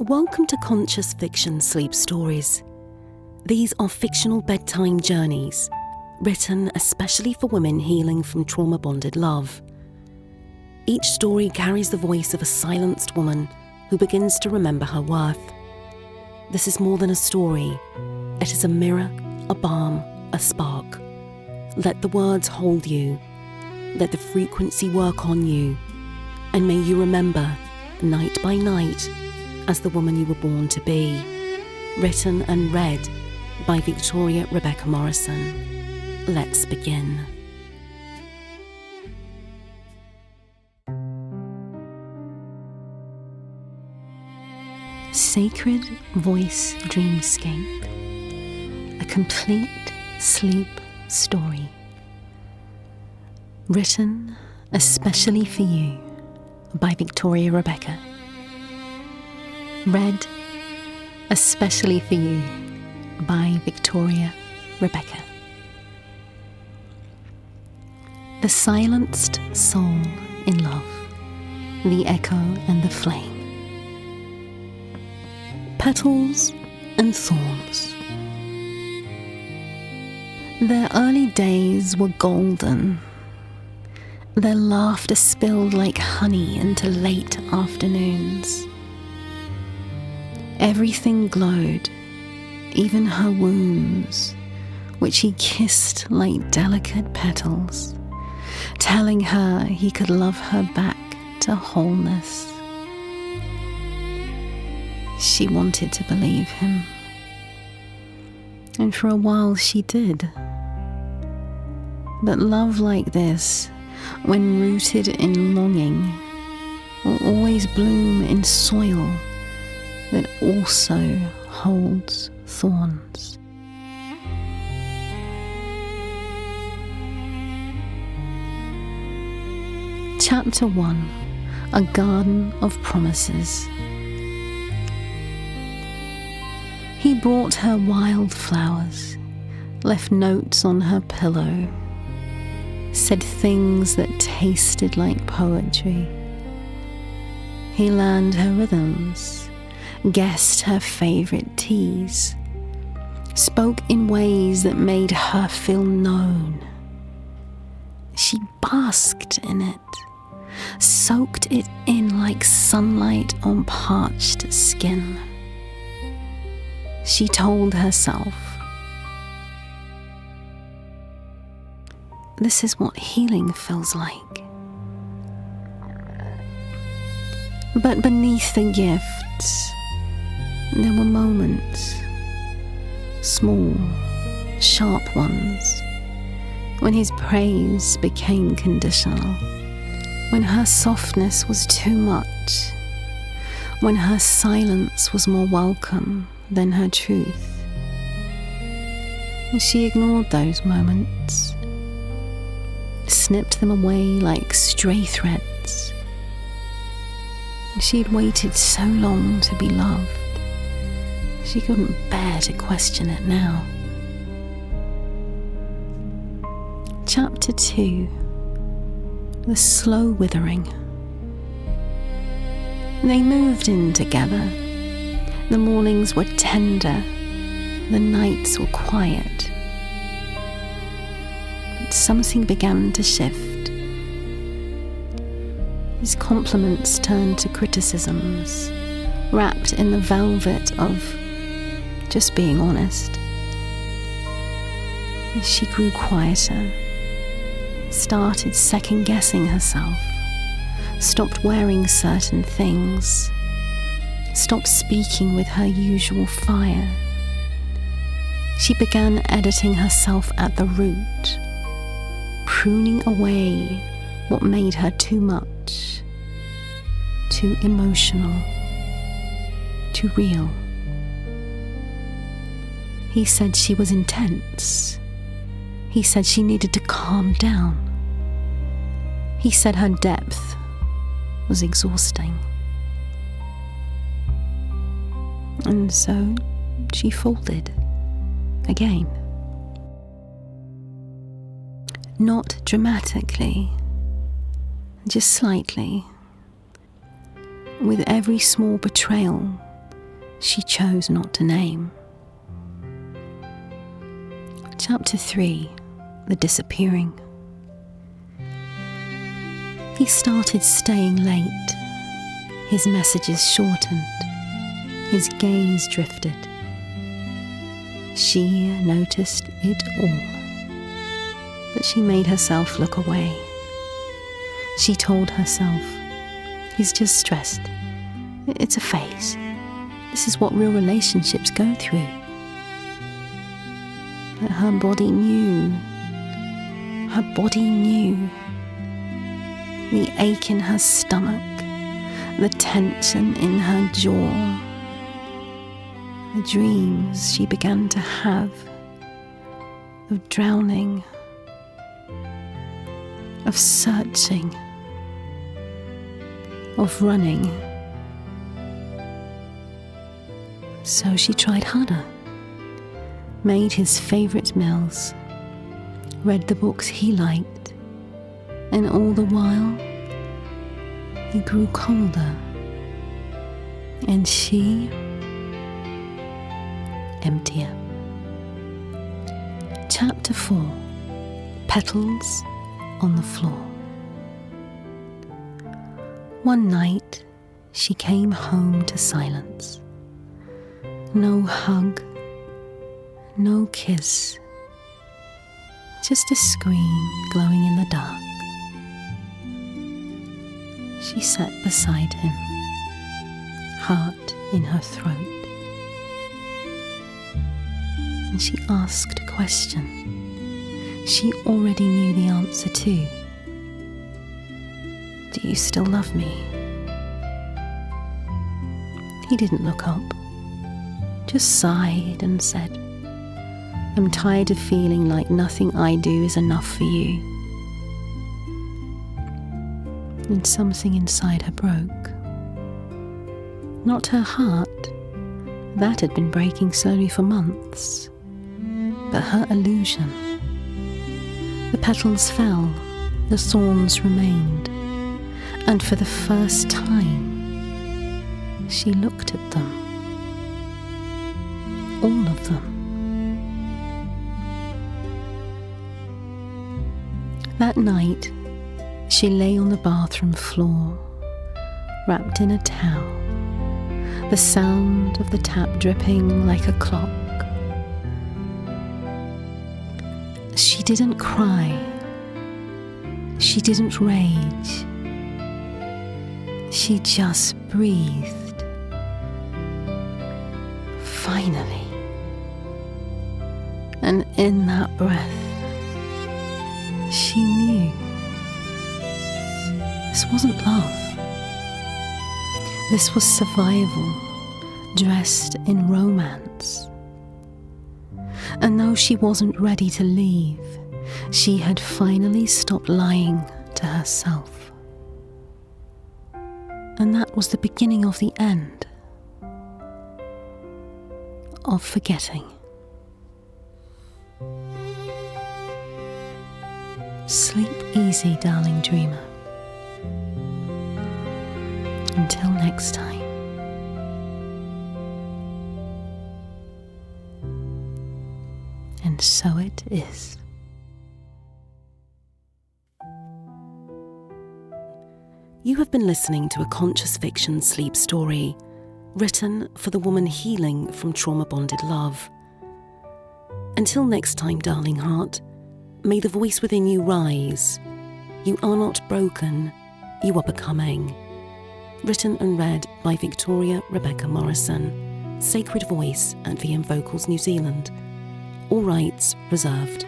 Welcome to Conscious Fiction Sleep Stories. These are fictional bedtime journeys, written especially for women healing from trauma-bonded love. Each story carries the voice of a silenced woman who begins to remember her worth. This is more than a story. It is a mirror, a balm, a spark. Let the words hold you. Let the frequency work on you. And may you remember, night by night, as the woman you were born to be. Written and read by Victoria Rebecca Morrison. Let's begin. Sacred Voice Dreamscape. A complete sleep story. Written especially for you by Victoria Rebecca. Read especially for you by Victoria Rebecca. The silenced soul in love, the echo and the flame. Petals and Thorns. Their early days were golden. Their laughter spilled like honey into late afternoons. Everything glowed, even her wounds, which he kissed like delicate petals, telling her he could love her back to wholeness. She wanted to believe him, and for a while she did. But love like this, when rooted in longing, will always bloom in soil that also holds thorns. Chapter 1. A Garden of Promises. He brought her wild flowers, left notes on her pillow, said things that tasted like poetry. He learned her rhythms, guessed her favorite teas, spoke in ways that made her feel known. She basked in it, soaked it in like sunlight on parched skin. She told herself, this is what healing feels like. But beneath the gifts, there were moments, small, sharp ones, when his praise became conditional, when her softness was too much, when her silence was more welcome than her truth. And she ignored those moments, snipped them away like stray threads. She'd waited so long to be loved. She couldn't bear to question it now. Chapter 2. The Slow Withering. They moved in together. The mornings were tender. The nights were quiet. But something began to shift. His compliments turned to criticisms, wrapped in the velvet of just being honest. She grew quieter, started second-guessing herself, stopped wearing certain things, stopped speaking with her usual fire. She began editing herself at the root, pruning away what made her too much, too emotional, too real. He said she was intense. He said she needed to calm down. He said her depth was exhausting. And so she folded again. Not dramatically, just slightly. With every small betrayal, she chose not to name. Chapter 3. The Disappearing. He started staying late. His messages shortened. His gaze drifted. She noticed it all, but she made herself look away. She told herself, he's just stressed. It's a phase. This is what real relationships go through. But her body knew. Her body knew. The ache in her stomach, the tension in her jaw, the dreams she began to have of drowning, of searching, of running. So she tried harder, made his favourite meals, read the books he liked, and all the while he grew colder, and she emptier. Chapter 4. Petals on the Floor. One night she came home to silence. No hug, no kiss, just a screen glowing in the dark. She sat beside him, heart in her throat, and she asked a question she already knew the answer to. Do you still love me? He didn't look up, just sighed and said, I'm tired of feeling like nothing I do is enough for you. And something inside her broke. Not her heart, that had been breaking slowly for months, but her illusion. The petals fell, the thorns remained, and for the first time, she looked at them. All of them. That night, she lay on the bathroom floor, wrapped in a towel, the sound of the tap dripping like a clock. She didn't cry. She didn't rage. She just breathed. Finally. And in that breath, she knew. This wasn't love. This was survival, dressed in romance. And though she wasn't ready to leave, she had finally stopped lying to herself. And that was the beginning of the end. Of forgetting. Sleep easy, darling dreamer. Until next time. And so it is. You have been listening to a conscious fiction sleep story written for the woman healing from trauma-bonded love. Until next time, darling heart, may the voice within you rise. You are not broken, you are becoming. Written and read by Victoria Rebecca Morrison, Sacred Voice at VMVocals New Zealand. All rights reserved.